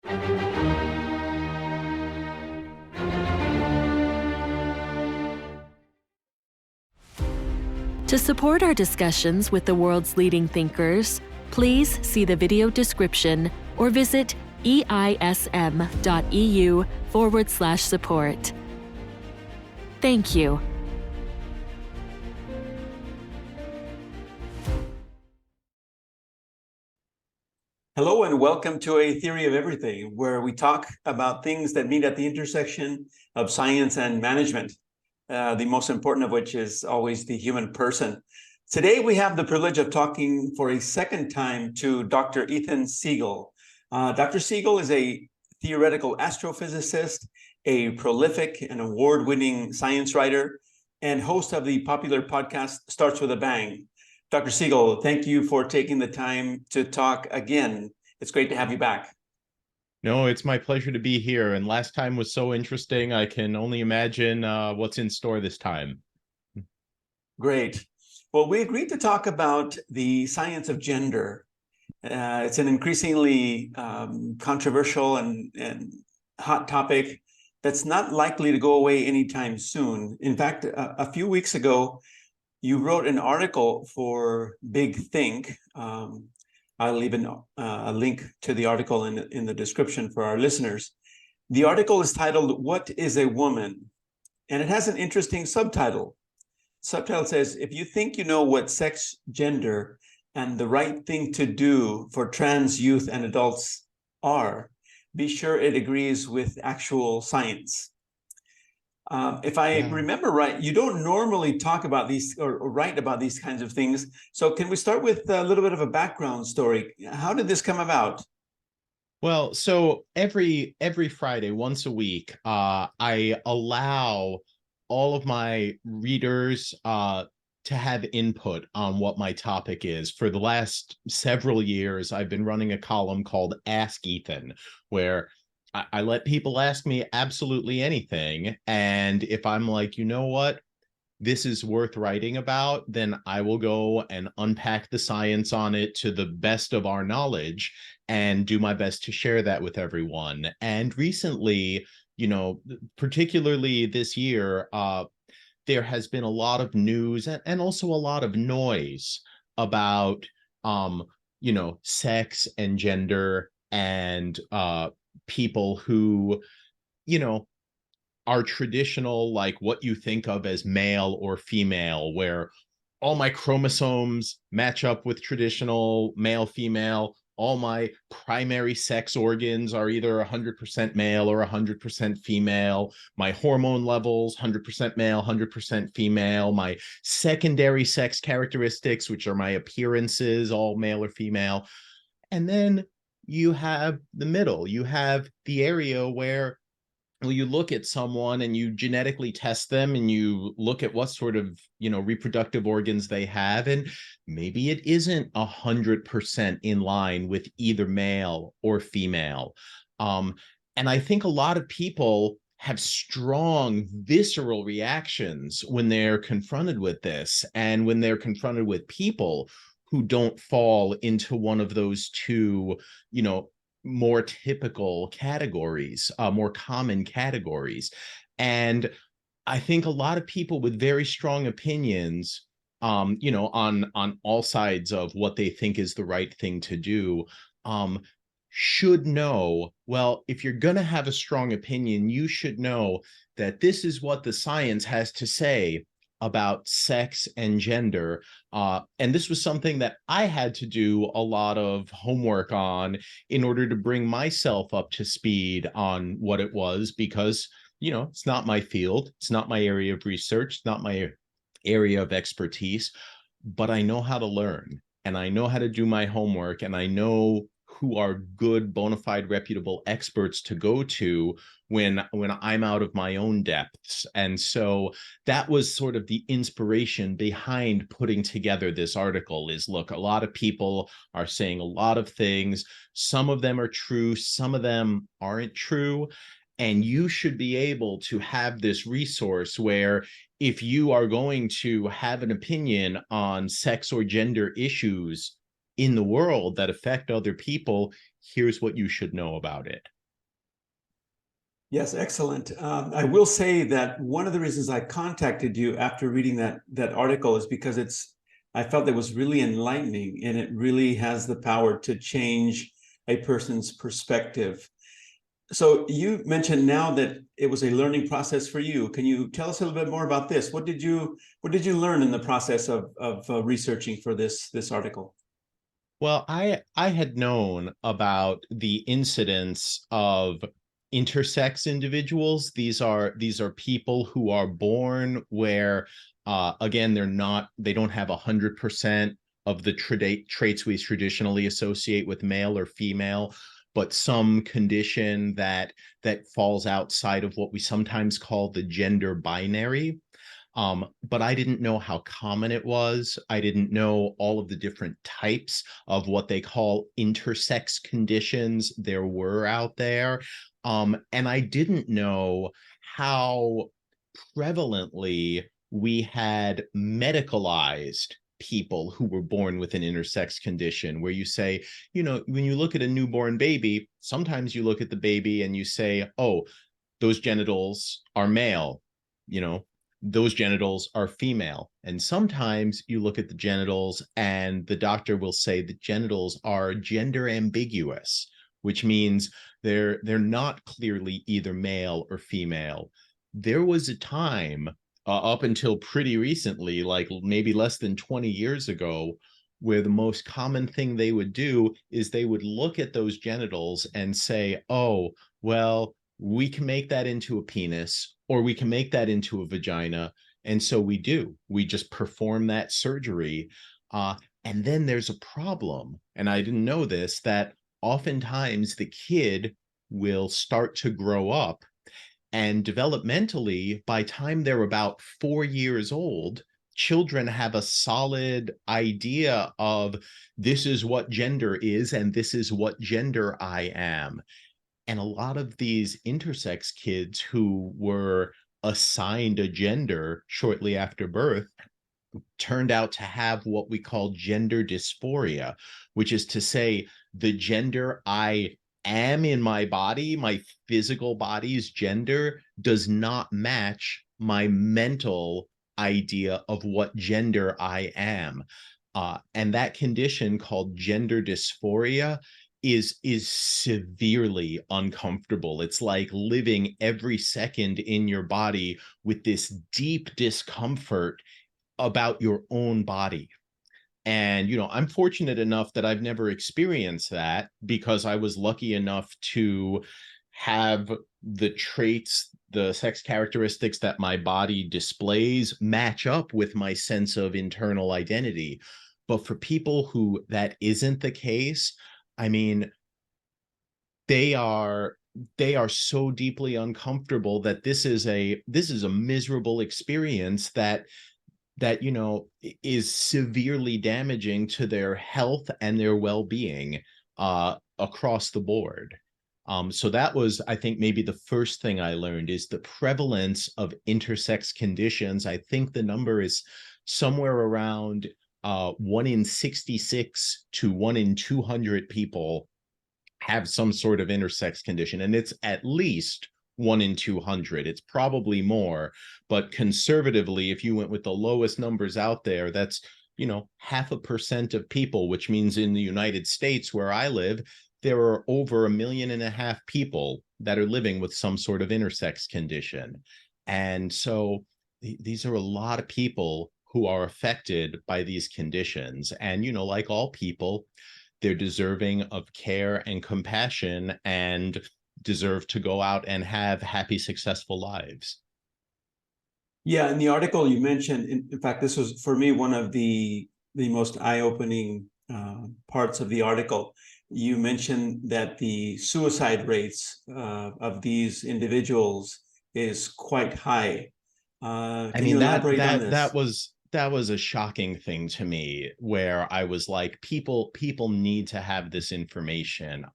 To support our discussions with the world's leading thinkers, please see the video description or visit eism.eu/support. Thank you. Hello and welcome to A Theory of Everything, where we talk about things that meet at the intersection of science and management, the most important of which is always the human person. Today, we have the privilege of talking for a second time to Dr. Ethan Siegel. Dr. Siegel is a theoretical astrophysicist, a prolific and award-winning science writer, and host of the popular podcast Starts with a Bang. Dr. Siegel, thank you for taking the time to talk again. It's great to have you back. No, it's my pleasure to be here. And last time was so interesting. I can only imagine what's in store this time. Great. Well, we agreed to talk about the science of gender. It's an increasingly controversial and hot topic that's not likely to go away anytime soon. In fact, a few weeks ago, you wrote an article for Big Think. I'll leave a link to the article in the description for our listeners. The article is titled, "What is a Woman?" And it has an interesting subtitle. Subtitle says, "If you think you know what sex, gender, and the right thing to do for trans youth and adults are, be sure it agrees with actual science." If I remember right, you don't normally talk about these or write about these kinds of things. So can we start with a little bit of a background story? How did this come about? Well, so every Friday, once a week, I allow all of my readers to have input on what my topic is. For the last several years, I've been running a column called Ask Ethan, where I let people ask me absolutely anything. And if I'm like, you know what, this is worth writing about, then I will go and unpack the science on it to the best of our knowledge and do my best to share that with everyone. And recently, particularly this year, there has been a lot of news and also a lot of noise about, sex and gender and people who, are traditional, like what you think of as male or female, where all my chromosomes match up with traditional male, female. All my primary sex organs are either 100% male or 100% female. My hormone levels, 100% male, 100% female. My secondary sex characteristics, which are my appearances, all male or female. And then you have the middle. You have the area where you look at someone and you genetically test them and you look at what sort of, reproductive organs they have. And maybe it isn't 100% in line with either male or female. And I think a lot of people have strong visceral reactions when they're confronted with this, and when they're confronted with people who don't fall into one of those two, more typical categories, more common categories. And I think a lot of people with very strong opinions, on all sides of what they think is the right thing to do, should know, well, if you're going to have a strong opinion, you should know that this is what the science has to say about sex and gender. And this was something that I had to do a lot of homework on in order to bring myself up to speed on what it was, because, it's not my field. It's not my area of research. It's not my area of expertise, but I know how to learn and I know how to do my homework, and I know who are good, bona fide, reputable experts to go to when I'm out of my own depths. And so that was sort of the inspiration behind putting together this article. Is, look, a lot of people are saying a lot of things. Some of them are true, some of them aren't true. And you should be able to have this resource where, if you are going to have an opinion on sex or gender issues in the world that affect other people, here's what you should know about it. Yes, excellent. I will say that one of the reasons I contacted you after reading that article is because I felt it was really enlightening, and it really has the power to change a person's perspective. So you mentioned now that it was a learning process for you. Can you tell us a little bit more about this? What did you learn in the process of researching for this article? Well, I had known about the incidence of intersex individuals. These are people who are born where again they don't have 100% of the traits we traditionally associate with male or female, but some condition that falls outside of what we sometimes call the gender binary. But I didn't know how common it was. I didn't know all of the different types of what they call intersex conditions there were out there. And I didn't know how prevalently we had medicalized people who were born with an intersex condition, where you say, when you look at a newborn baby, sometimes you look at the baby and you say, oh, those genitals are male, you know, those genitals are female. And sometimes you look at the genitals and the doctor will say the genitals are gender ambiguous, which means they're not clearly either male or female. There was a time up until pretty recently, like maybe less than 20 years ago, where the most common thing they would do is they would look at those genitals and say, oh, well, we can make that into a penis, or we can make that into a vagina. And so we do. We just perform that surgery. And then there's a problem. And I didn't know this, that oftentimes the kid will start to grow up, and developmentally, by time they're about 4 years old, children have a solid idea of this is what gender is and this is what gender I am. And a lot of these intersex kids who were assigned a gender shortly after birth turned out to have what we call gender dysphoria, which is to say the gender I am in my body, my physical body's gender, does not match my mental idea of what gender I am. And that condition called gender dysphoria is severely uncomfortable. It's like living every second in your body with this deep discomfort about your own body. And, I'm fortunate enough that I've never experienced that, because I was lucky enough to have the traits, the sex characteristics that my body displays match up with my sense of internal identity. But for people who that isn't the case, I mean, they are so deeply uncomfortable that this is a miserable experience that is severely damaging to their health and their well-being across the board. So that was, I think, maybe the first thing I learned, is the prevalence of intersex conditions. I think the number is somewhere around 1 in 66 to 1 in 200 people have some sort of intersex condition, and it's at least 1 in 200. It's probably more, but conservatively, if you went with the lowest numbers out there, that's 0.5% of people, which means in the United States, where I live, there are over 1.5 million people that are living with some sort of intersex condition. And so these are a lot of people who are affected by these conditions. And, like all people, they're deserving of care and compassion and deserve to go out and have happy, successful lives. Yeah, in the article you mentioned, in fact, this was for me one of the most eye-opening parts of the article. You mentioned that the suicide rates of these individuals is quite high. Can you elaborate on this? That was a shocking thing to me, where I was like, people need to have this information.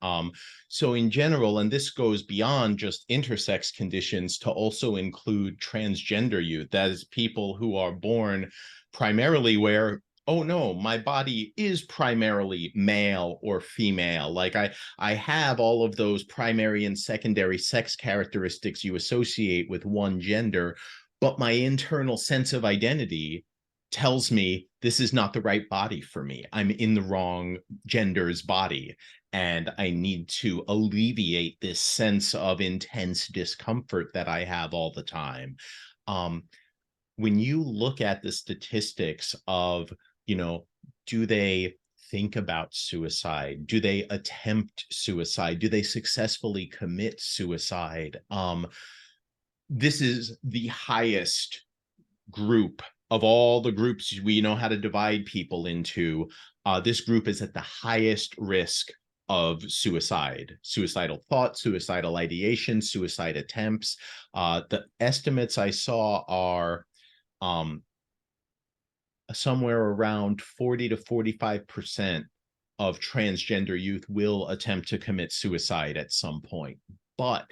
So in general, and this goes beyond just intersex conditions to also include transgender youth, that is, people who are born primarily where oh no, my body is primarily male or female. Like I have all of those primary and secondary sex characteristics you associate with one gender, but my internal sense of identity tells me this is not the right body for me. I'm in the wrong gender's body, and I need to alleviate this sense of intense discomfort that I have all the time. Um, when you look at the statistics of, you know, do they think about suicide? Do they attempt suicide? Do they successfully commit suicide? This is the highest group of all the groups we know how to divide people into. This group is at the highest risk of suicide, suicidal thought, suicidal ideation, suicide attempts. The estimates I saw are um, somewhere around 40 to 45% of transgender youth will attempt to commit suicide at some point. But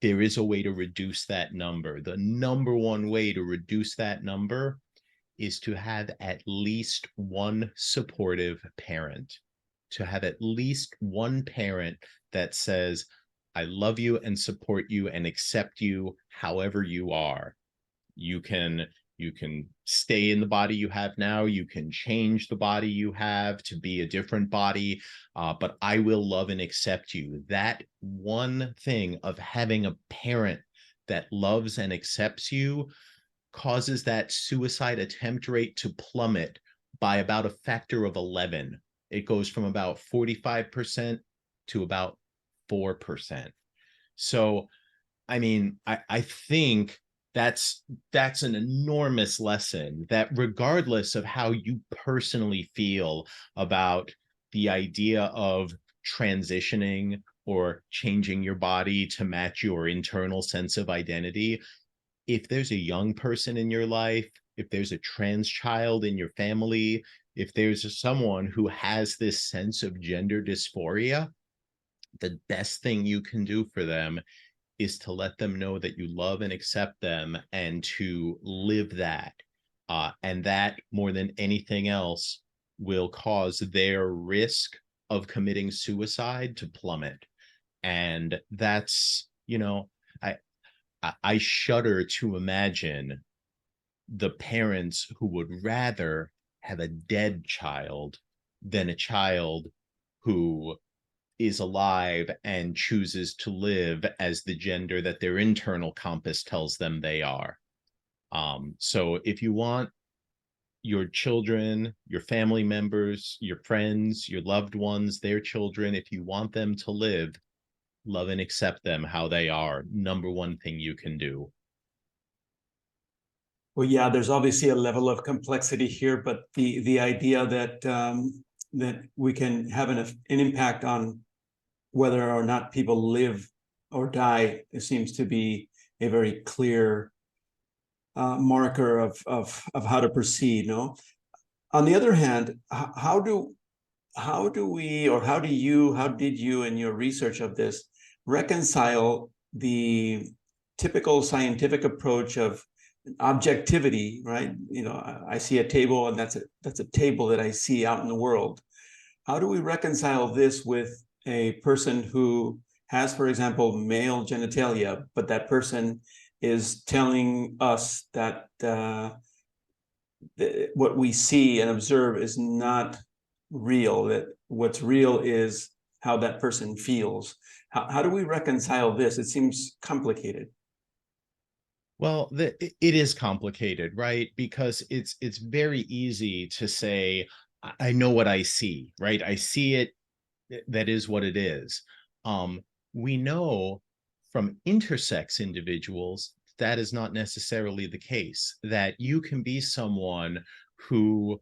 there is a way to reduce that number. The number one way to reduce that number is to have at least one supportive parent, to have at least one parent that says, I love you and support you and accept you however you are. You can stay in the body you have now. You can change the body you have to be a different body, but I will love and accept you. That one thing of having a parent that loves and accepts you causes that suicide attempt rate to plummet by about a factor of 11. It goes from about 45% to about 4%. So, I mean, I think that's an enormous lesson, that regardless of how you personally feel about the idea of transitioning or changing your body to match your internal sense of identity, if there's a young person in your life, if there's a trans child in your family, if there's someone who has this sense of gender dysphoria, the best thing you can do for them is to let them know that you love and accept them, and to live that. And that, more than anything else, will cause their risk of committing suicide to plummet. And that's, I shudder to imagine the parents who would rather have a dead child than a child who is alive and chooses to live as the gender that their internal compass tells them they are. So if you want your children, your family members, your friends, your loved ones, their children, if you want them to live, love and accept them how they are. Number one thing you can do. Well, yeah, there's obviously a level of complexity here, but the idea that that we can have an impact on whether or not people live or die, it seems to be a very clear marker of how to proceed. No, on the other hand, how did you in your research of this reconcile the typical scientific approach of objectivity, right? I see a table, and that's a table that I see out in the world. How do we reconcile this with a person who has, for example, male genitalia, but that person is telling us that what we see and observe is not real, that what's real is how that person feels? How do we reconcile this? It seems complicated. Well, it is complicated, right? Because it's very easy to say, I know what I see, right? I see it. That is what it is. We know from intersex individuals that is not necessarily the case, that you can be someone who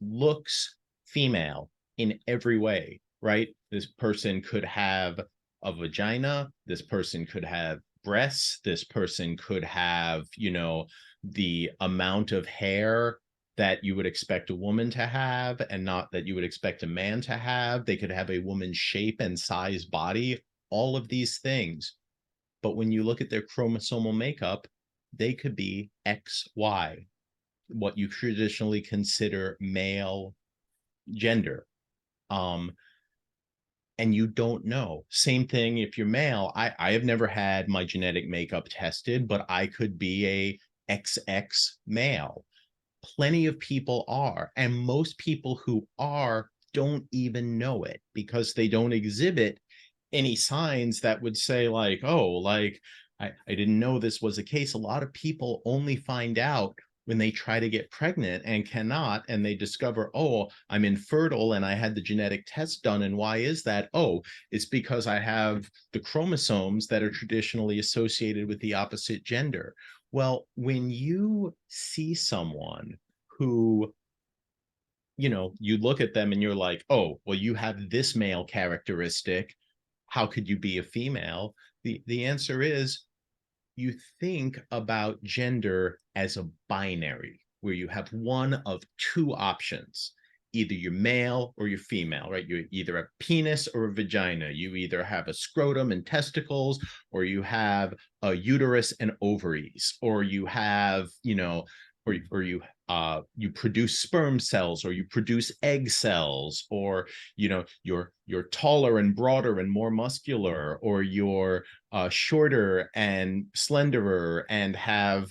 looks female in every way, right? This person could have a vagina, this person could have breasts, this person could have, the amount of hair that you would expect a woman to have and not that you would expect a man to have. They could have a woman's shape and size body, all of these things. But when you look at their chromosomal makeup, they could be XY. what you traditionally consider male gender. And you don't know. Same thing if you're male. I have never had my genetic makeup tested, but I could be a XX male. Plenty of people are, and most people who are don't even know it because they don't exhibit any signs that would say like, oh, like I didn't know this was a case. A lot of people only find out when they try to get pregnant and cannot, and they discover, oh, I'm infertile and I had the genetic test done. And why is that? Oh, it's because I have the chromosomes that are traditionally associated with the opposite gender. Well, when you see someone who, you know, you look at them and you're like, oh, well, you have this male characteristic, how could you be a female? The answer is you think about gender as a binary where you have one of two options. Either you're male or you're female, right? You're either a penis or a vagina. You either have a scrotum and testicles, or you have a uterus and ovaries, or you have, you know, or you produce sperm cells, or you produce egg cells, or you know you're taller and broader and more muscular, or you're shorter and slenderer and have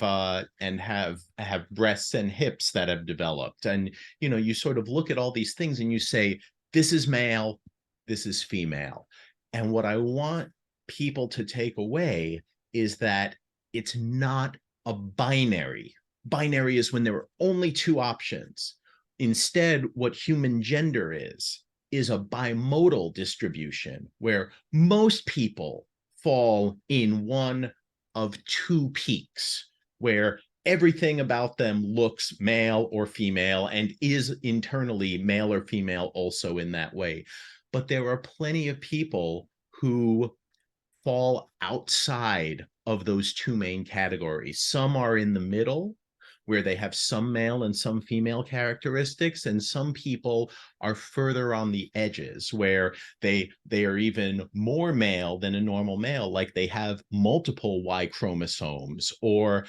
breasts and hips that have developed. And you know, you sort of look at all these things and you say, this is male, this is female. And what I want people to take away is that it's not a binary. Binary is when there are only two options. Instead, what human gender is a bimodal distribution where most people fall in one of two peaks, where everything about them looks male or female and is internally male or female also in that way. But there are plenty of people who fall outside of those two main categories. Some are in the middle, where they have some male and some female characteristics, and some people are further on the edges, where they are even more male than a normal male, like they have multiple Y chromosomes, or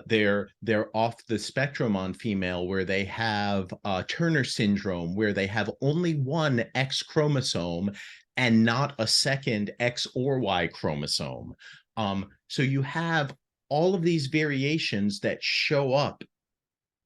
they're off the spectrum on female, where they have Turner syndrome, where they have only one X chromosome and not a second X or Y chromosome. So you have all of these variations that show up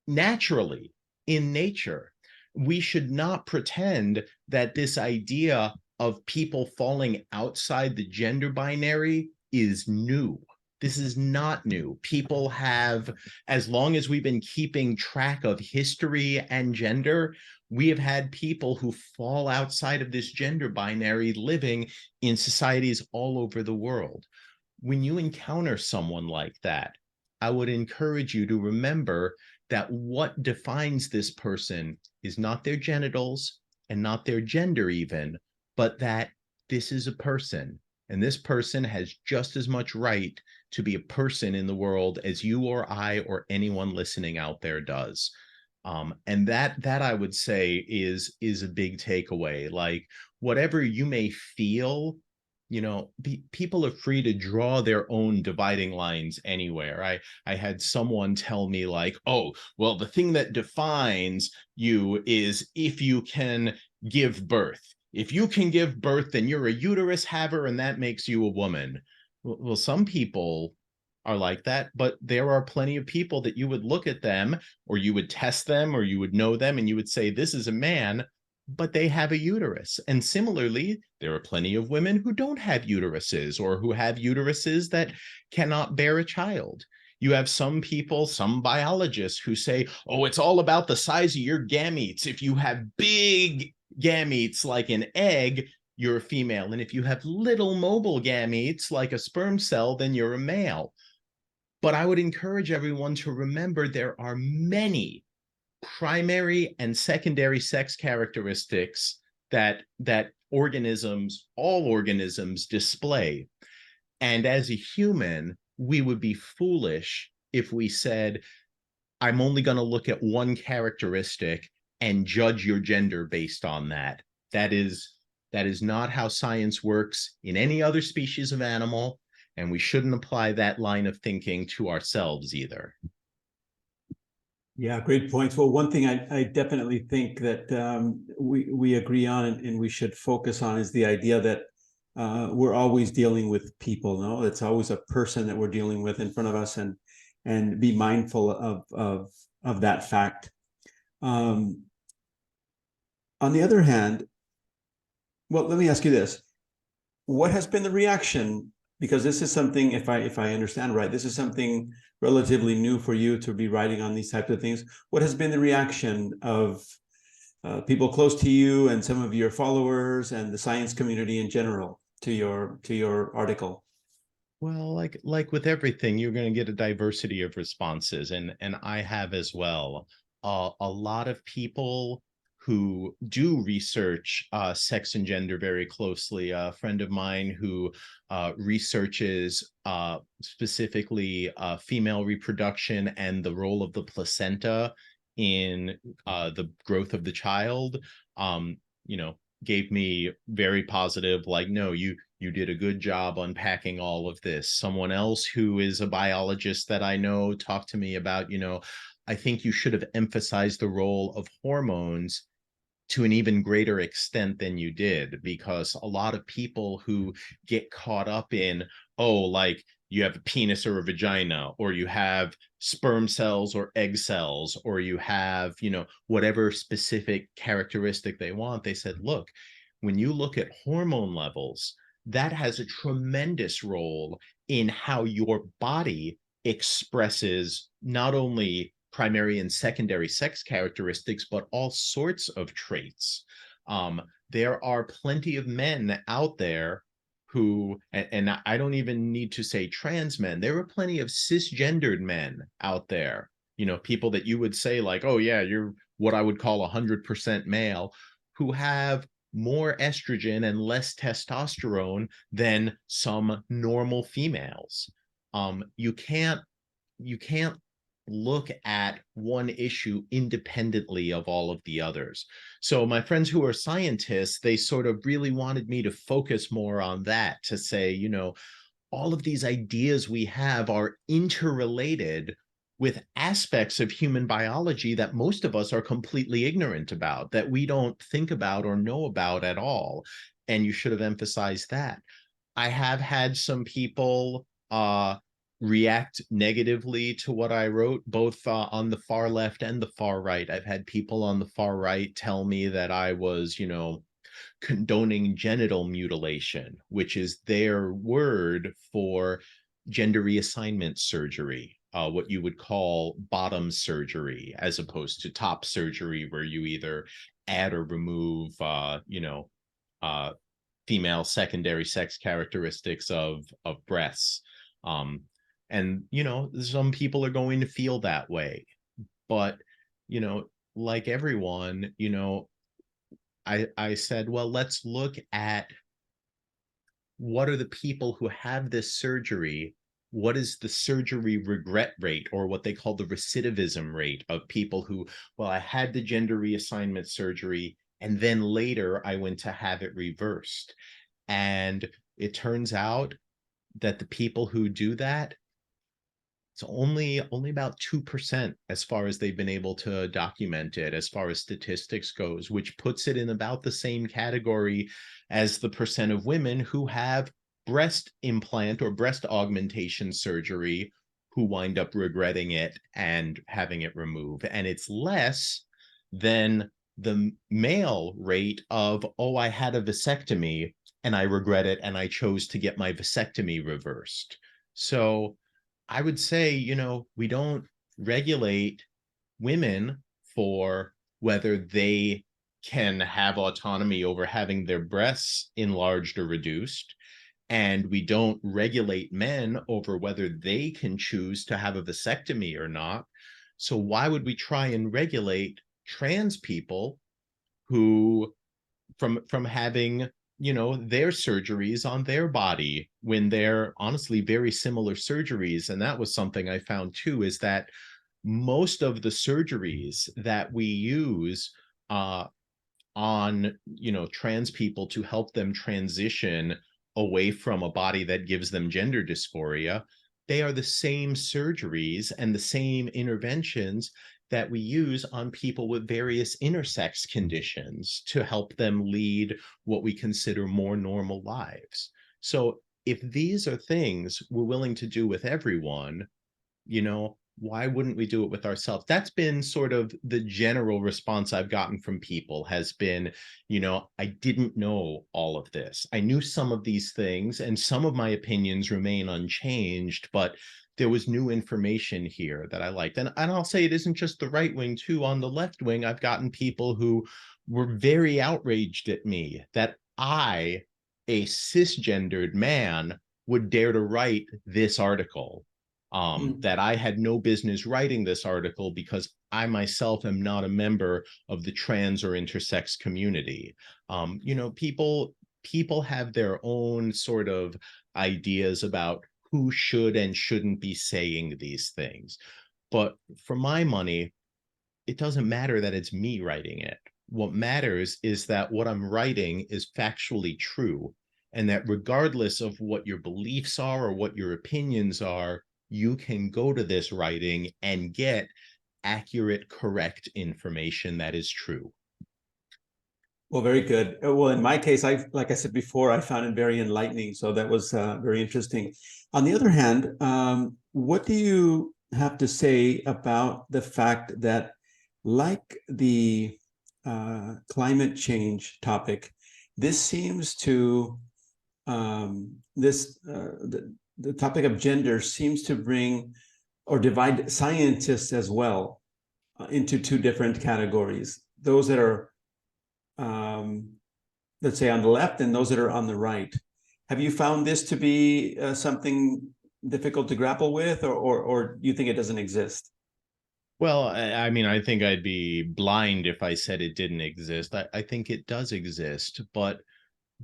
naturally in nature. We should not pretend that this idea of people falling outside the gender binary is new. This is not new. People have, as long as we've been keeping track of history and gender, we have had people who fall outside of this gender binary living in societies all over the world. When you encounter someone like that, I would encourage you to remember that what defines this person is not their genitals and not their gender even, but that this is a person, and this person has just as much right to be a person in the world as you or I or anyone listening out there does. And that I would say is a big takeaway. Like, whatever you may feel, you know, people are free to draw their own dividing lines anywhere. I had someone tell me like, oh, well, the thing that defines you is if you can give birth. If you can give birth, then you're a uterus haver, and that makes you a woman. Well, some people are like that, but there are plenty of people that you would look at them, or you would test them, or you would know them, and you would say, this is a man, but they have a uterus. And similarly, there are plenty of women who don't have uteruses, or who have uteruses that cannot bear a child. You have some people, some biologists who say, oh, it's all about the size of your gametes. If you have big gametes like an egg, you're a female. And if you have little mobile gametes like a sperm cell, then you're a male. But I would encourage everyone to remember there are many primary and secondary sex characteristics that organisms, all organisms, display. And as a human, we would be foolish if we said, I'm only going to look at one characteristic and judge your gender based on that. That is not how science works in any other species of animal, and we shouldn't apply that line of thinking to ourselves either. Yeah, great points. Well, one thing I definitely think that we agree on and we should focus on is the idea that we're always dealing with people. No, it's always a person that we're dealing with in front of us, and be mindful of that fact. On the other hand, well, let me ask you this: what has been the reaction? Because this is something, if I understand right, this is something relatively new for you to be writing on these types of things. What has been the reaction of people close to you and some of your followers and the science community in general to your article? Well, like with everything, you're going to get a diversity of responses, and I have as well. A lot of people who do research sex and gender very closely. A friend of mine who researches specifically female reproduction and the role of the placenta in the growth of the child. You know, gave me very positive, like, no, you did a good job unpacking all of this. Someone else who is a biologist that I know talked to me about, I think you should have emphasized the role of hormones to an even greater extent than you did, because a lot of people who get caught up in, oh, like you have a penis or a vagina, or you have sperm cells or egg cells, or you have, whatever specific characteristic they want. They said, look, when you look at hormone levels, that has a tremendous role in how your body expresses not only primary and secondary sex characteristics, but all sorts of traits. There are plenty of men out there who, and I don't even need to say trans men, there are plenty of cisgendered men out there, people that you would say like, oh yeah, you're what I would call 100% male, who have more estrogen and less testosterone than some normal females. You can't look at one issue independently of all of the others. So my friends who are scientists, they sort of really wanted me to focus more on that, to say, all of these ideas we have are interrelated with aspects of human biology that most of us are completely ignorant about, that we don't think about or know about at all. And you should have emphasized that. I have had some people react negatively to what I wrote, both on the far left and the far right. I've had people on the far right tell me that I was, condoning genital mutilation, which is their word for gender reassignment surgery, what you would call bottom surgery, as opposed to top surgery, where you either add or remove, female secondary sex characteristics of breasts. And some people are going to feel that way, but like everyone, I said, well, let's look at what are the people who have this surgery, what is the surgery regret rate, or what they call the recidivism rate of people who, well, I had the gender reassignment surgery and then later I went to have it reversed. And it turns out that the people who do that, it's only about 2% as far as they've been able to document it, as far as statistics goes, which puts it in about the same category as the percent of women who have breast implant or breast augmentation surgery who wind up regretting it and having it removed. And it's less than the male rate of, oh, I had a vasectomy and I regret it and I chose to get my vasectomy reversed. So I would say, we don't regulate women for whether they can have autonomy over having their breasts enlarged or reduced. And we don't regulate men over whether they can choose to have a vasectomy or not. So why would we try and regulate trans people who from having their surgeries on their body, when they're honestly very similar surgeries? And that was something I found too, is that most of the surgeries that we use on trans people to help them transition away from a body that gives them gender dysphoria, they are the same surgeries and the same interventions that we use on people with various intersex conditions to help them lead what we consider more normal lives. So if these are things we're willing to do with everyone, why wouldn't we do it with ourselves? That's been sort of the general response I've gotten from people, has been, I didn't know all of this. I knew some of these things and some of my opinions remain unchanged, but there was new information here that I liked. And I'll say it isn't just the right wing too. On the left wing, I've gotten people who were very outraged at me that I, a cisgendered man, would dare to write this article. That I had no business writing this article because I myself am not a member of the trans or intersex community. People have their own sort of ideas about who should and shouldn't be saying these things. But for my money, it doesn't matter that it's me writing it. What matters is that what I'm writing is factually true, and that regardless of what your beliefs are or what your opinions are, you can go to this writing and get accurate, correct information that is true. Well, very good. Well, in my case, like I said before, I found it very enlightening. So that was very interesting. On the other hand, what do you have to say about the fact that, like the climate change topic, this seems to the topic of gender seems to bring or divide scientists as well into two different categories: those that are let's say on the left and those that are on the right. Have you found this to be something difficult to grapple with, or do you think it doesn't exist? Well, I mean, I think I'd be blind if I said it didn't exist. I think it does exist, but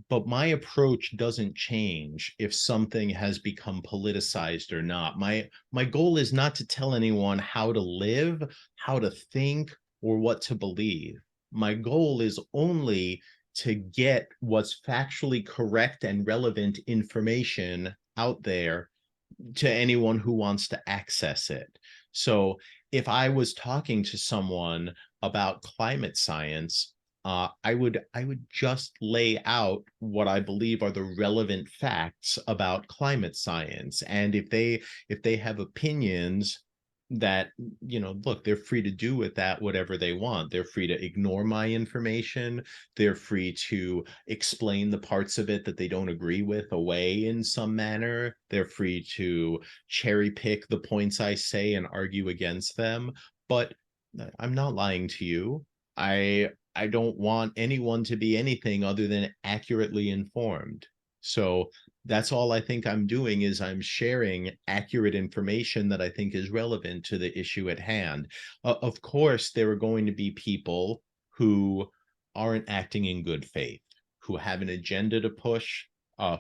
my approach doesn't change if something has become politicized or not. My goal is not to tell anyone how to live, how to think, or what to believe. My goal is only to get what's factually correct and relevant information out there to anyone who wants to access it. So if I was talking to someone about climate science, I would just lay out what I believe are the relevant facts about climate science. And if they have opinions that, look, they're free to do with that whatever they want. They're free to ignore my information. They're free to explain the parts of it that they don't agree with away in some manner. They're free to cherry pick the points I say and argue against them. But I'm not lying to you. I don't want anyone to be anything other than accurately informed. So that's all I think I'm doing, is I'm sharing accurate information that I think is relevant to the issue at hand. Of course, there are going to be people who aren't acting in good faith, who have an agenda to push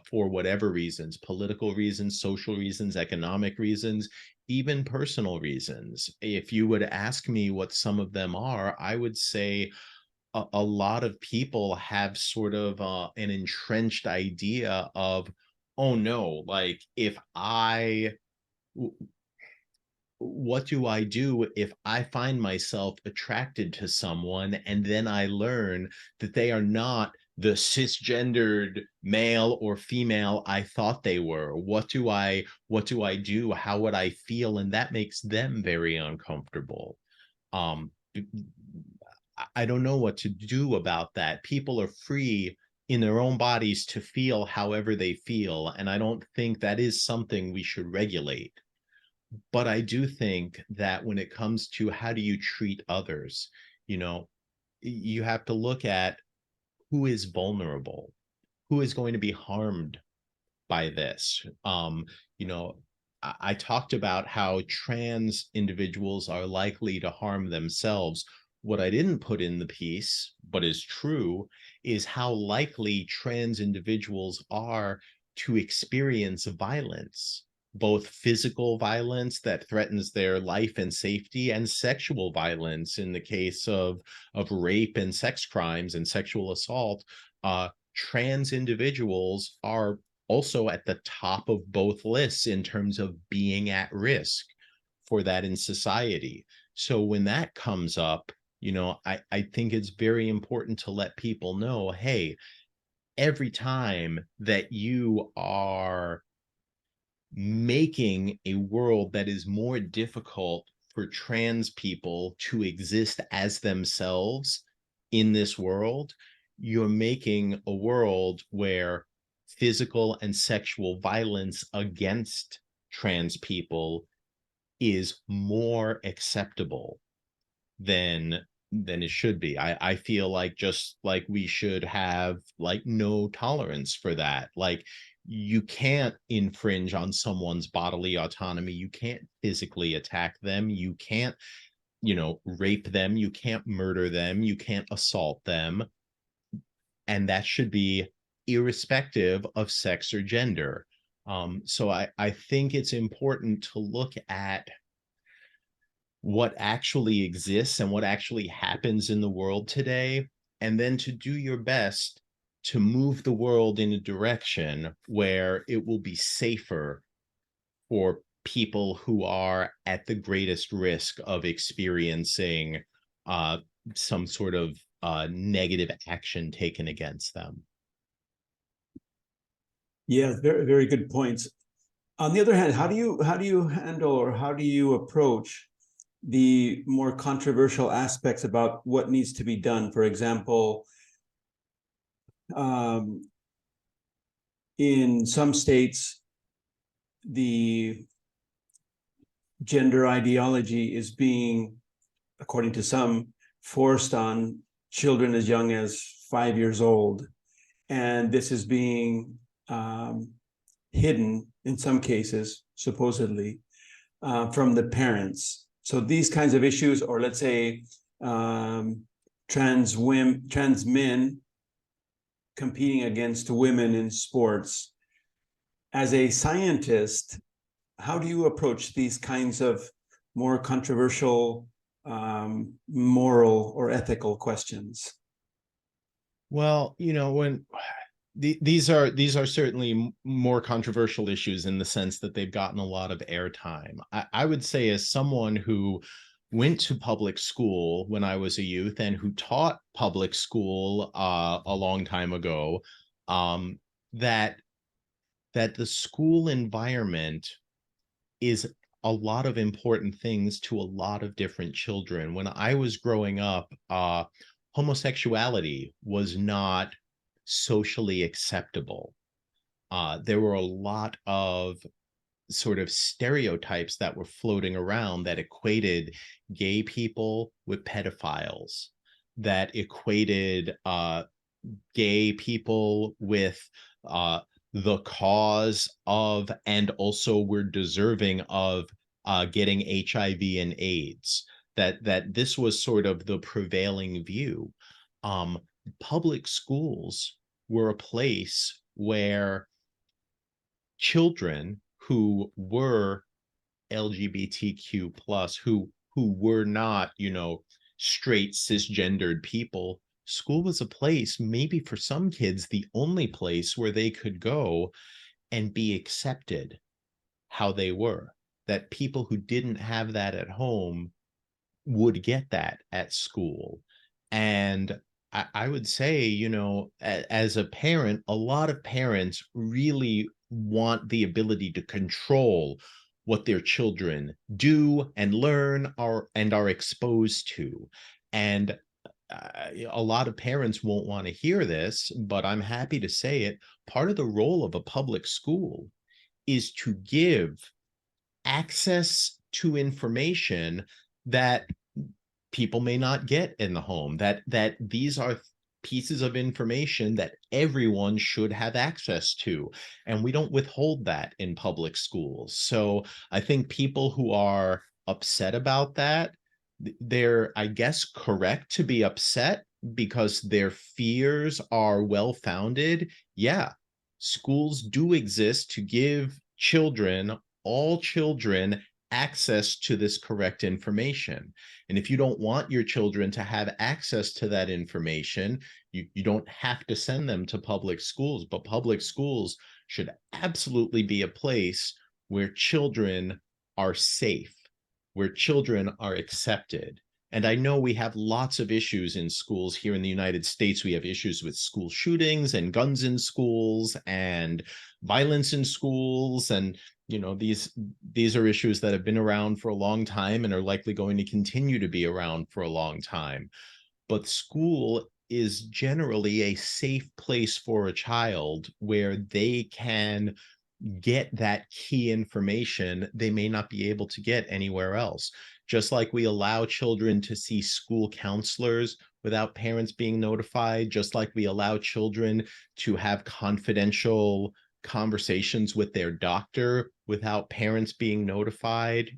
for whatever reasons, political reasons, social reasons, economic reasons, even personal reasons. If you would ask me what some of them are, I would say a lot of people have sort of an entrenched idea of, oh no, like what do I do if I find myself attracted to someone and then I learn that they are not the cisgendered male or female I thought they were? What do I do? How would I feel? And that makes them very uncomfortable. I don't know what to do about that. People are free in their own bodies to feel however they feel, and I don't think that is something we should regulate. But I do think that when it comes to how do you treat others, you have to look at who is vulnerable, who is going to be harmed by this. I talked about how trans individuals are likely to harm themselves. What I didn't put in the piece, but is true, is how likely trans individuals are to experience violence, both physical violence that threatens their life and safety, and sexual violence in the case of rape and sex crimes and sexual assault. Trans individuals are also at the top of both lists in terms of being at risk for that in society. So when that comes up, I think it's very important to let people know, hey, every time that you are making a world that is more difficult for trans people to exist as themselves in this world, you're making a world where physical and sexual violence against trans people is more acceptable than it should be. I feel like, just like we should have like no tolerance for that. Like, you can't infringe on someone's bodily autonomy. You can't physically attack them. You can't, rape them. You can't murder them. You can't assault them. And that should be irrespective of sex or gender. So I think it's important to look at what actually exists and what actually happens in the world today, and then to do your best to move the world in a direction where it will be safer for people who are at the greatest risk of experiencing some sort of negative action taken against them. Yeah, very, very good points. On the other hand, how do you handle, or how do you approach the more controversial aspects about what needs to be done? For example, in some states, the gender ideology is being, according to some, forced on children as young as 5 years old. And this is being hidden in some cases, supposedly, from the parents. So these kinds of issues, or let's say trans men competing against women in sports. As a scientist, how do you approach these kinds of more controversial moral or ethical questions? Well, when these are certainly more controversial issues in the sense that they've gotten a lot of airtime. I would say, as someone who went to public school when I was a youth and who taught public school a long time ago, that the school environment is a lot of important things to a lot of different children. When I was growing up, homosexuality was not socially acceptable. There were a lot of sort of stereotypes that were floating around that equated gay people with pedophiles, that equated gay people with the cause of, and also were deserving of, getting HIV and AIDS. That this was sort of the prevailing view. Public schools were a place where children who were LGBTQ plus, who were not, straight cisgendered people, school was a place, maybe for some kids, the only place where they could go and be accepted how they were. That people who didn't have that at home would get that at school. And I would say, as a parent, a lot of parents really want the ability to control what their children do and learn and are exposed to. And a lot of parents won't want to hear this, but I'm happy to say it. Part of the role of a public school is to give access to information that people may not get in the home, that these are pieces of information that everyone should have access to, and we don't withhold that in public schools. So I think people who are upset about that, they're, I guess, correct to be upset because their fears are well-founded. Yeah, schools do exist to give children, all children, access to this correct information. And if you don't want your children to have access to that information, you don't have to send them to public schools, but public schools should absolutely be a place where children are safe, where children are accepted. And I know we have lots of issues in schools here in the United States. We have issues with school shootings and guns in schools and violence in schools. And, these are issues that have been around for a long time and are likely going to continue to be around for a long time. But school is generally a safe place for a child where they can get that key information they may not be able to get anywhere else. Just like we allow children to see school counselors without parents being notified, just like we allow children to have confidential conversations with their doctor without parents being notified,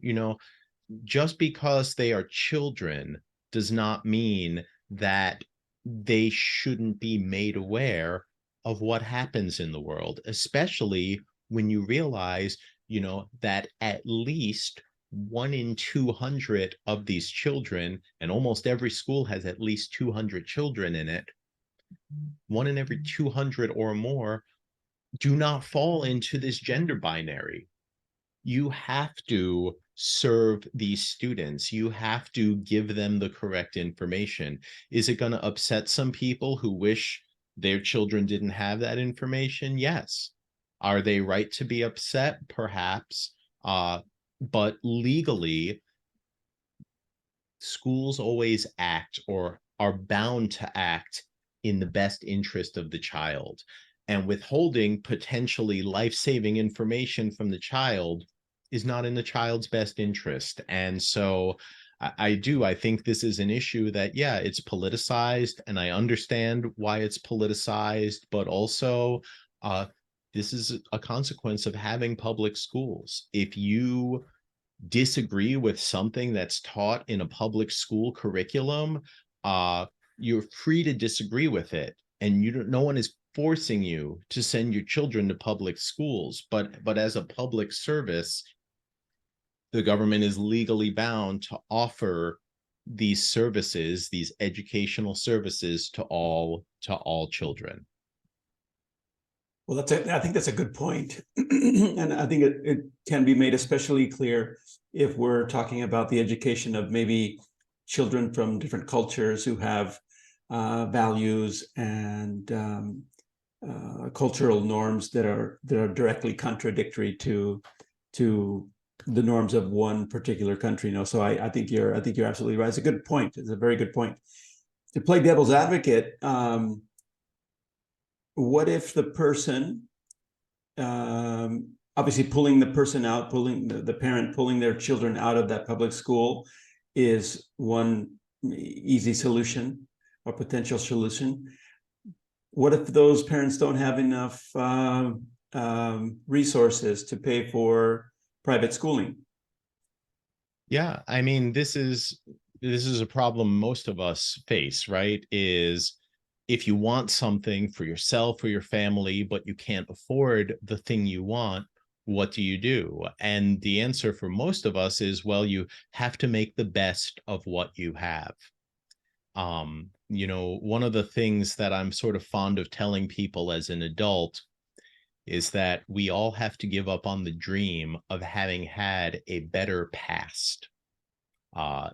just because they are children does not mean that they shouldn't be made aware of what happens in the world, especially when you realize, that at least 1 in 200 of these children, and almost every school has at least 200 children in it, 1 in every 200 or more do not fall into this gender binary. You have to serve these students. You have to give them the correct information. Is it going to upset some people who wish their children didn't have that information? Yes. Are they right to be upset? Perhaps. But legally, schools always act or are bound to act in the best interest of the child. And withholding potentially life-saving information from the child is not in the child's best interest. And so I think this is an issue that, yeah, it's politicized, and I understand why it's politicized, but also this is a consequence of having public schools. If you disagree with something that's taught in a public school curriculum, you're free to disagree with it, and no one is forcing you to send your children to public schools. But as a public service, the government is legally bound to offer these services, these educational services, to all children. Well, I think that's a good point. And I think it can be made especially clear if we're talking about the education of maybe children from different cultures who have values and cultural norms that are directly contradictory to the norms of one particular country. So I think you're absolutely right. It's a good point. It's a very good point. To play devil's advocate, what if the person, obviously pulling the person out, the parent pulling their children out of that public school is one easy solution or potential solution. What if those parents don't have enough resources to pay for private schooling? Yeah, I mean, this is a problem most of us face, right? Is if you want something for yourself or your family, but you can't afford the thing you want, what do you do? And the answer for most of us is, well, you have to make the best of what you have. One of the things that I'm sort of fond of telling people as an adult is that we all have to give up on the dream of having had a better past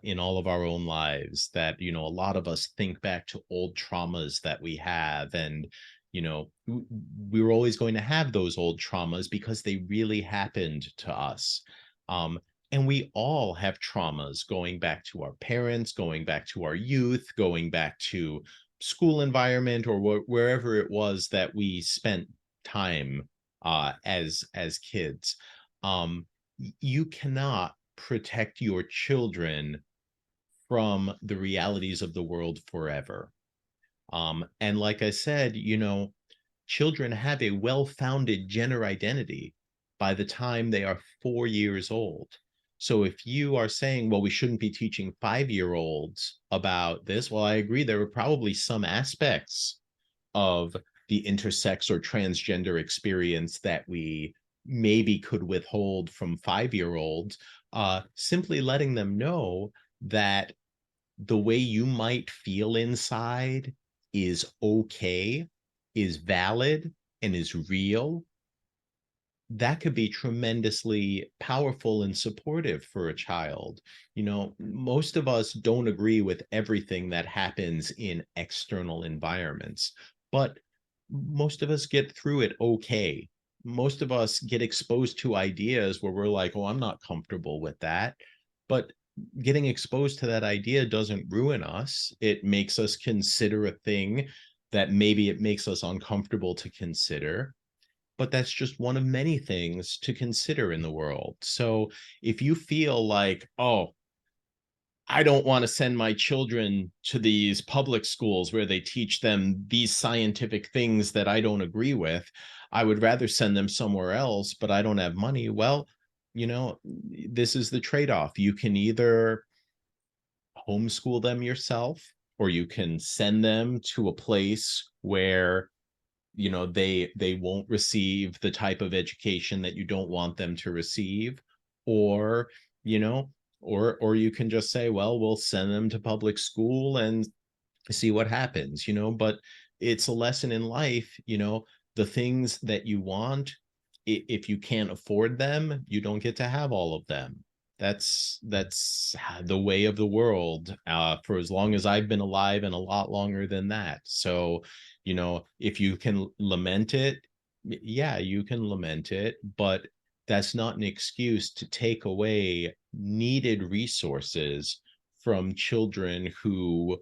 in all of our own lives. That, a lot of us think back to old traumas that we have, and, we were always going to have those old traumas because they really happened to us. And we all have traumas going back to our parents, going back to our youth, going back to school environment, or wherever it was that we spent time as kids. You cannot protect your children from the realities of the world forever. And like I said, children have a well-founded gender identity by the time they are 4 years old. So if you are saying, well, we shouldn't be teaching 5-year-olds about this, well, I agree. There are probably some aspects of the intersex or transgender experience that we maybe could withhold from 5-year-olds, simply letting them know that the way you might feel inside is okay, is valid, and is real. that could be tremendously powerful and supportive for a child. You know, most of us don't agree with everything that happens in external environments, but most of us get through it okay. Most of us get exposed to ideas where we're like, oh, I'm not comfortable with that. But getting exposed to that idea doesn't ruin us. It makes us consider a thing that maybe it makes us uncomfortable to consider, but that's just one of many things to consider in the world. So if you feel like, oh, I don't want to send my children to these public schools where they teach them these scientific things that I don't agree with, I would rather send them somewhere else, but I don't have money. Well, you know, this is the trade-off. You can either homeschool them yourself, or you can send them to a place where, you know, they won't receive the type of education that you don't want them to receive, or, you know, or you can just say, well, we'll send them to public school and see what happens, you know. But it's a lesson in life, you know, the things that you want, if you can't afford them, you don't get to have all of them. That's the way of the world, for as long as I've been alive, and a lot longer than that. So, you know, if you can lament it, yeah, you can lament it, but that's not an excuse to take away needed resources from children who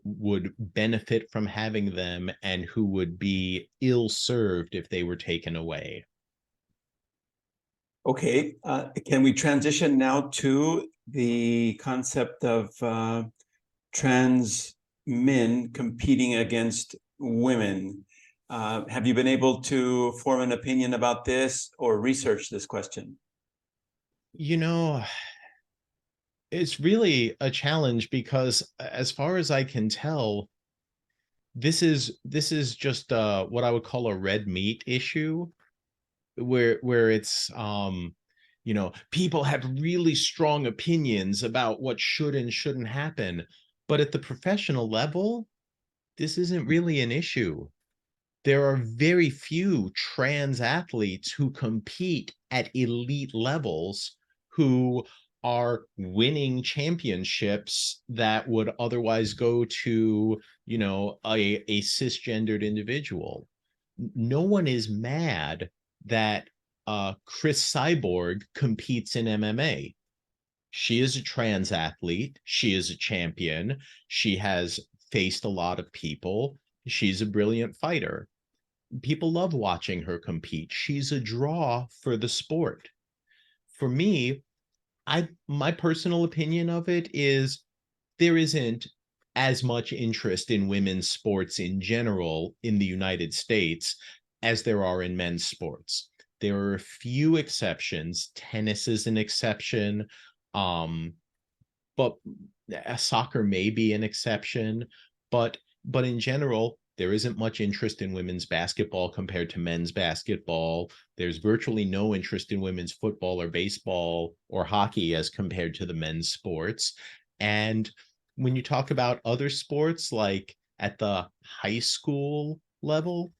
would benefit from having them, and who would be ill served if they were taken away. Okay, can we transition now to the concept of trans men competing against women? Have you been able to form an opinion about this or research this question? You know, it's really a challenge because, as far as I can tell, this is just what I would call a red meat issue, where it's you know, people have really strong opinions about what should and shouldn't happen, but at the professional level, this isn't really an issue. There are very few trans athletes who compete at elite levels, who are winning championships that would otherwise go to, you know, a cisgendered individual. No one is mad that Chris Cyborg competes in MMA. She is a trans athlete. She is a champion. She has faced a lot of people. She's a brilliant fighter. People love watching her compete. She's a draw for the sport. For me, my personal opinion of it is there isn't as much interest in women's sports in general in the United States as there are in men's sports. There are a few exceptions. Tennis is an exception, um, but soccer may be an exception. But in general, there isn't much interest in women's basketball compared to men's basketball. There's virtually no interest in women's football or baseball or hockey as compared to the men's sports. And when you talk about other sports, like at the high school level,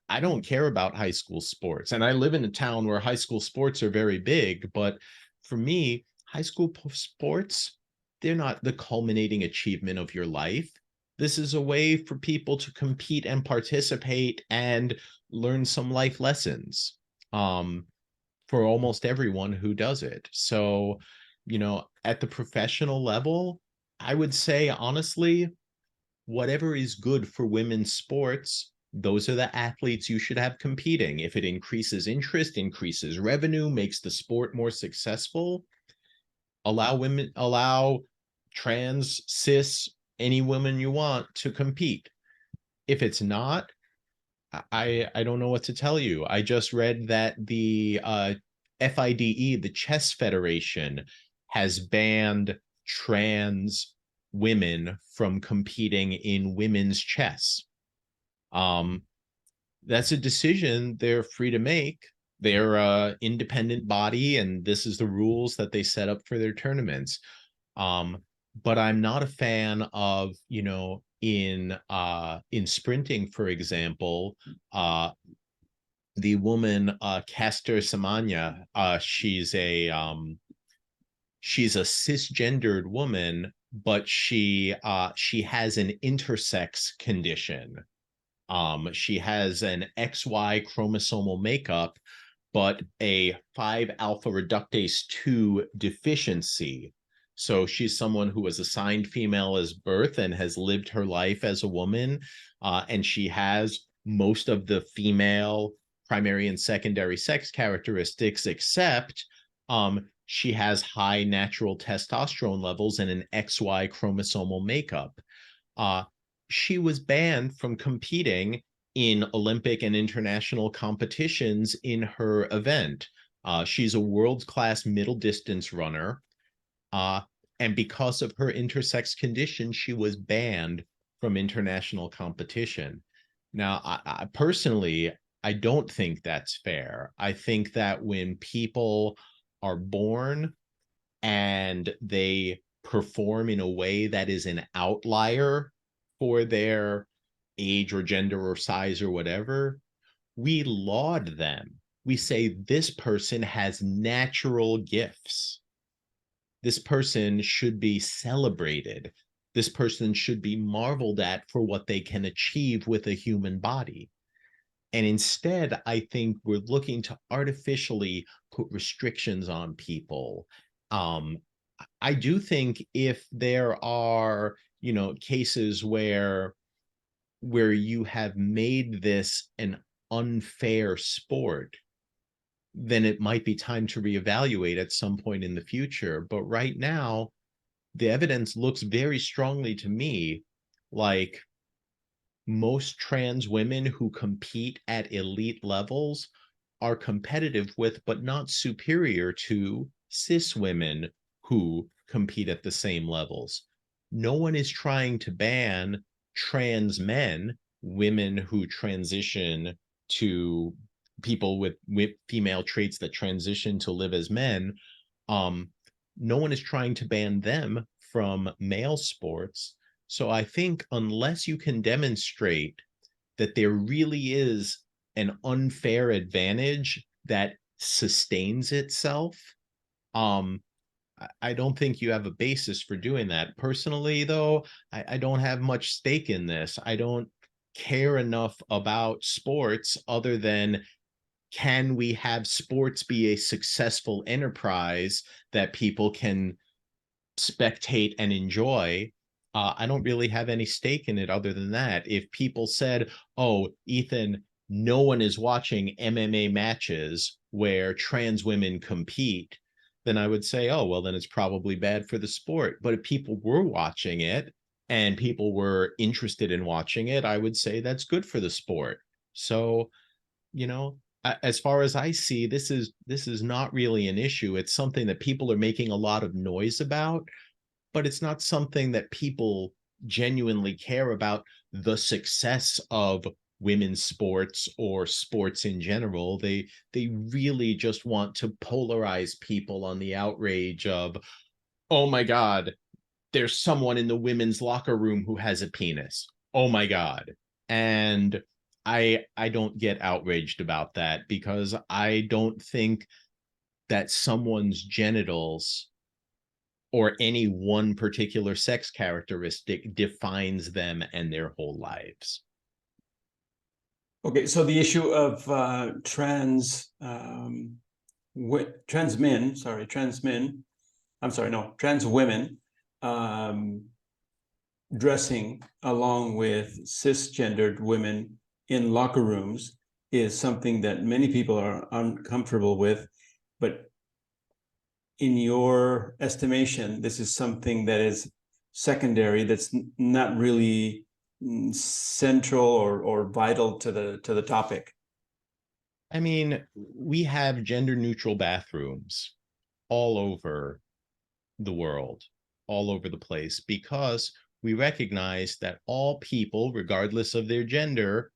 I don't care about high school sports. And I live in a town where high school sports are very big, but for me, high school sports, they're not the culminating achievement of your life. This is a way for people to compete and participate and learn some life lessons, for almost everyone who does it. So, you know, at the professional level, I would say, honestly, whatever is good for women's sports, those are the athletes you should have competing. If it increases interest, increases revenue, makes the sport more successful, allow women, allow trans, cis, any woman you want to compete. If it's not, I don't know what to tell you. I just read that the FIDE, the Chess Federation, has banned trans women from competing in women's chess. That's a decision they're free to make. They're a independent body, and this is the rules that they set up for their tournaments. But I'm not a fan of, you know, in sprinting, for example, the woman Caster Semenya, she's a cisgendered woman, but she has an intersex condition. She has an XY chromosomal makeup, but a 5-alpha reductase 2 deficiency. So she's someone who was assigned female as birth and has lived her life as a woman, and she has most of the female primary and secondary sex characteristics, except she has high natural testosterone levels and an XY chromosomal makeup. She was banned from competing in Olympic and international competitions in her event. She's a world-class middle distance runner. And because of her intersex condition, she was banned from international competition. Now, I personally, I don't think that's fair. I think that when people are born and they perform in a way that is an outlier for their age or gender or size or whatever, we laud them. We say this person has natural gifts. This person should be celebrated. This person should be marveled at for what they can achieve with a human body. And instead, I think we're looking to artificially put restrictions on people. I do think if there are, cases where you have made this an unfair sport, then it might be time to reevaluate at some point in the future. But right now, the evidence looks very strongly to me like most trans women who compete at elite levels are competitive with, but not superior to, cis women who compete at the same levels. No one is trying to ban trans men, women who transition to people with female traits that transition to live as men. No one is trying to ban them from male sports. So I think unless you can demonstrate that there really is an unfair advantage that sustains itself, I don't think you have a basis for doing that. Personally, though, I don't have much stake in this. I don't care enough about sports other than, can we have sports be a successful enterprise that people can spectate and enjoy? I don't really have any stake in it other than that. If people said, oh, Ethan, no one is watching MMA matches where trans women compete, then I would say, oh, well, then it's probably bad for the sport. But if people were watching it and people were interested in watching it, I would say that's good for the sport. So, as far as I see, this is not really an issue. It's something that people are making a lot of noise about, but it's not something that people genuinely care about the success of women's sports or sports in general. They really just want to polarize people on the outrage of, oh my God, there's someone in the women's locker room who has a penis. Oh my God. And I don't get outraged about that, because I don't think that someone's genitals or any one particular sex characteristic defines them and their whole lives. Okay, so the issue of trans women dressing along with cisgendered women in locker rooms is something that many people are uncomfortable with. But in your estimation, this is something that is secondary, that's not really central or vital to the topic. I mean, we have gender neutral bathrooms all over the world, all over the place, because we recognize that all people, regardless of their gender,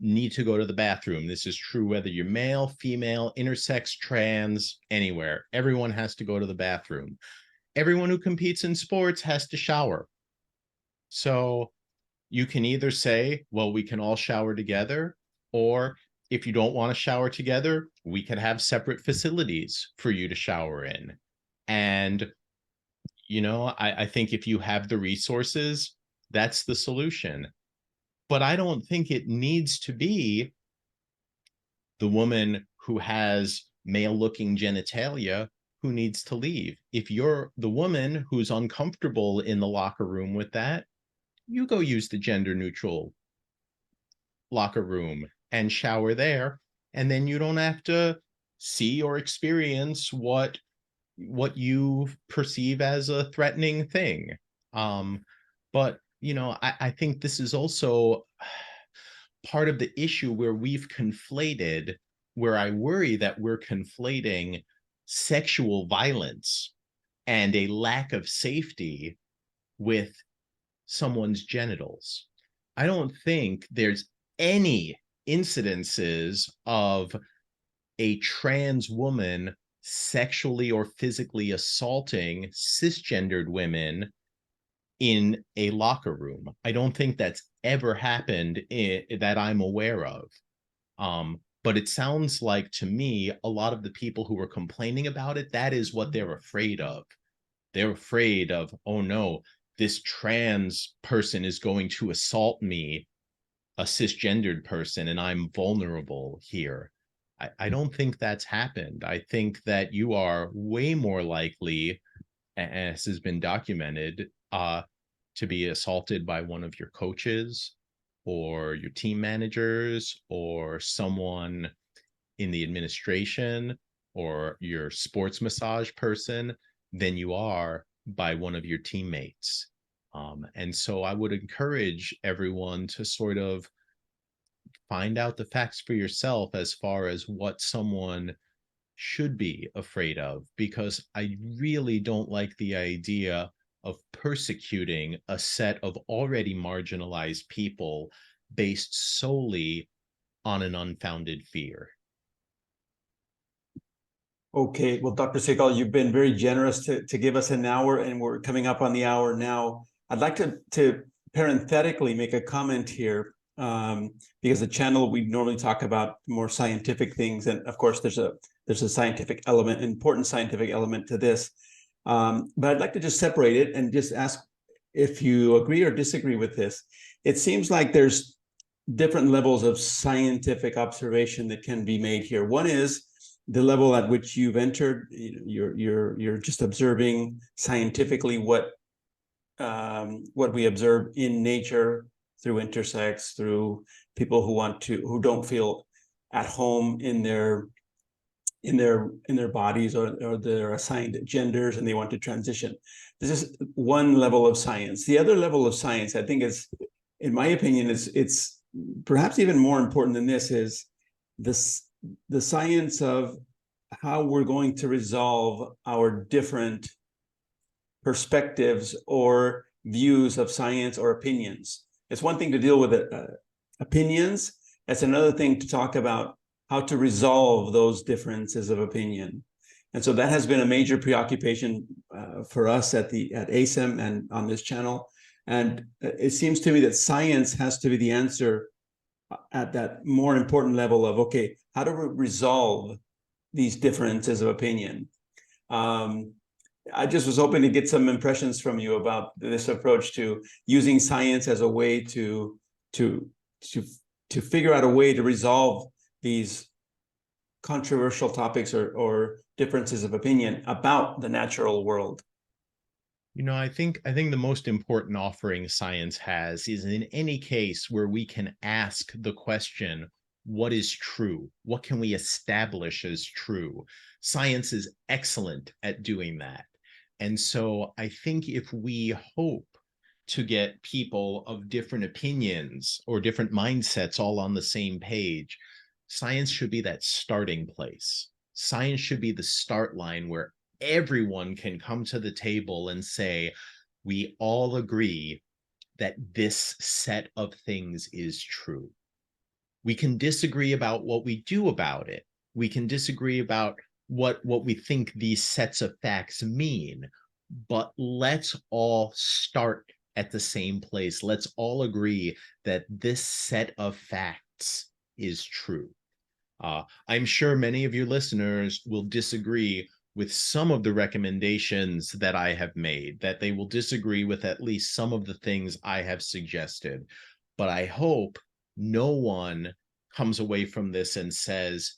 need to go to the bathroom. This is true whether you're male, female, intersex, trans, anywhere. Everyone has to go to the bathroom. Everyone who competes in sports has to shower. So you can either say, well, we can all shower together, or if you don't want to shower together, we could have separate facilities for you to shower in. And, I think if you have the resources, that's the solution. But I don't think it needs to be the woman who has male-looking genitalia who needs to leave. If you're the woman who's uncomfortable in the locker room with that, you go use the gender-neutral locker room and shower there, and then you don't have to see or experience what you perceive as a threatening thing. But I think this is also part of the issue where I worry that we're conflating sexual violence and a lack of safety with someone's genitals. I don't think there's any incidences of a trans woman sexually or physically assaulting cisgendered women in a locker room. I don't think that's ever happened that I'm aware of. But it sounds like to me, a lot of the people who are complaining about it, that is what they're afraid of. They're afraid of, oh no, this trans person is going to assault me, a cisgendered person, and I'm vulnerable here. I don't think that's happened. I think that you are way more likely, as has been documented, to be assaulted by one of your coaches or your team managers or someone in the administration or your sports massage person than you are by one of your teammates. And so I would encourage everyone to sort of find out the facts for yourself as far as what someone should be afraid of, because I really don't like the idea of persecuting a set of already marginalized people based solely on an unfounded fear. Okay, well, Dr. Siegel, you've been very generous to give us an hour, and we're coming up on the hour now. I'd like to parenthetically make a comment here, because the channel, we normally talk about more scientific things, and of course there's a scientific element, important scientific element to this. But I'd like to just separate it and just ask if you agree or disagree with this. It seems like there's different levels of scientific observation that can be made here. One is the level at which you've entered. You're just observing scientifically what we observe in nature through intersex, through people who don't feel at home in their bodies or their assigned genders, and they want to transition. This is one level of science. The other level of science, I think, is, in my opinion, it's perhaps even more important than this, is the science of how we're going to resolve our different perspectives or views of science or opinions. It's one thing to deal with opinions. It's another thing to talk about how to resolve those differences of opinion. And so that has been a major preoccupation for us at ASEM and on this channel. And it seems to me that science has to be the answer at that more important level of, okay, how do we resolve these differences of opinion? I just was hoping to get some impressions from you about this approach to using science as a way to figure out a way to resolve these controversial topics or differences of opinion about the natural world. I think the most important offering science has is in any case where we can ask the question, what is true? What can we establish as true? Science is excellent at doing that. And so I think if we hope to get people of different opinions or different mindsets all on the same page, science should be that starting place. Science should be the start line where everyone can come to the table and say, we all agree that this set of things is true. We can disagree about what we do about it. We can disagree about what we think these sets of facts mean, but let's all start at the same place. Let's all agree that this set of facts is true. I'm sure many of your listeners will disagree with some of the recommendations that I have made, that they will disagree with at least some of the things I have suggested. But I hope no one comes away from this and says,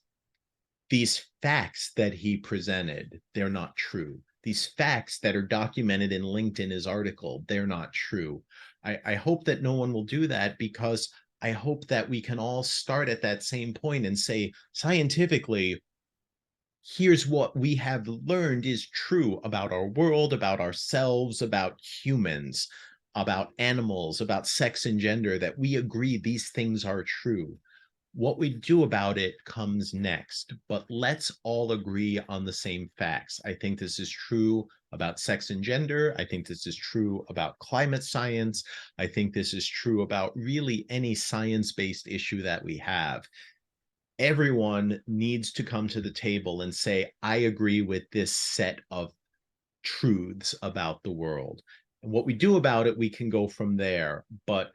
these facts that he presented, they're not true. These facts that are documented and linked in his article, they're not true. I hope that no one will do that, because I hope that we can all start at that same point and say, scientifically, here's what we have learned is true about our world, about ourselves, about humans, about animals, about sex and gender, that we agree these things are true. What we do about it comes next, but let's all agree on the same facts. I think this is true about sex and gender. I think this is true about climate science. I think this is true about really any science-based issue that we have. Everyone needs to come to the table and say, I agree with this set of truths about the world. And what we do about it, we can go from there. But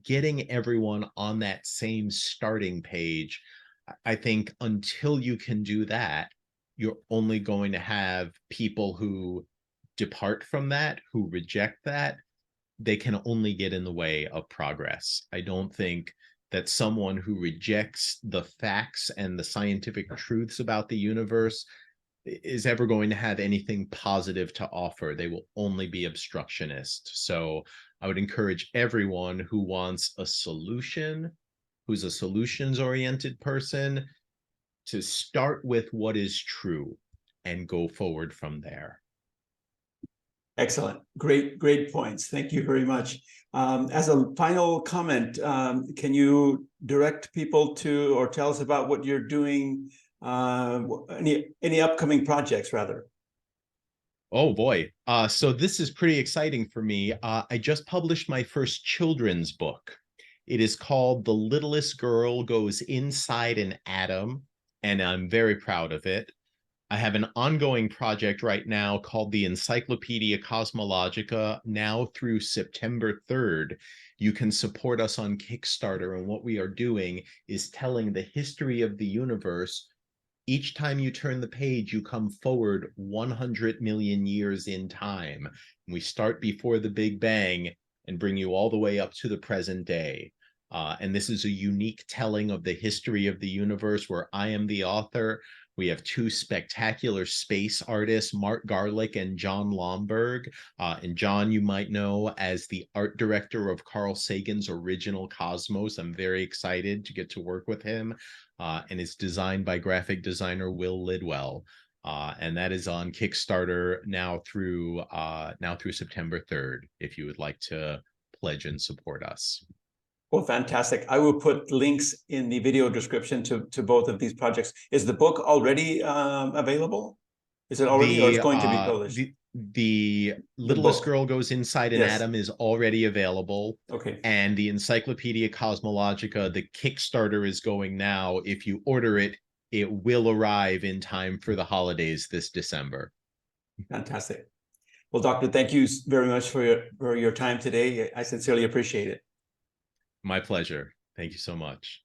getting everyone on that same starting page, I think until you can do that, you're only going to have people who depart from that, who reject that. They can only get in the way of progress. I don't think that someone who rejects the facts and the scientific truths about the universe is ever going to have anything positive to offer. They will only be obstructionist. So I would encourage everyone who wants a solution, who's a solutions-oriented person, to start with what is true and go forward from there. Excellent. Great points. Thank you very much. As a final comment, can you direct people to, or tell us about what you're doing, any upcoming projects, rather? Oh boy. So this is pretty exciting for me. I just published my first children's book. It is called The Littlest Girl Goes Inside an Atom, and I'm very proud of it. I have an ongoing project right now called the Encyclopedia Cosmologica. Now through September 3rd, you can support us on Kickstarter, and what we are doing is telling the history of the universe. Each time you turn the page, you come forward 100 million years in time. We start before the Big Bang and bring you all the way up to the present day. And this is a unique telling of the history of the universe where I am the author. We have two spectacular space artists, Mark Garlick and John Lomberg. And John, you might know as the art director of Carl Sagan's original Cosmos. I'm very excited to get to work with him. And it's designed by graphic designer Will Lidwell. And that is on Kickstarter now through September 3rd, if you would like to pledge and support us. Well, fantastic. I will put links in the video description to both of these projects. Is the book already available? Is it already, or it's going to be published? The Littlest Girl Goes Inside an Atom is already available. Okay. And the Encyclopedia Cosmologica, the Kickstarter is going now. If you order it, it will arrive in time for the holidays this December. Fantastic. Well, Doctor, thank you very much for your time today. I sincerely appreciate it. My pleasure. Thank you so much.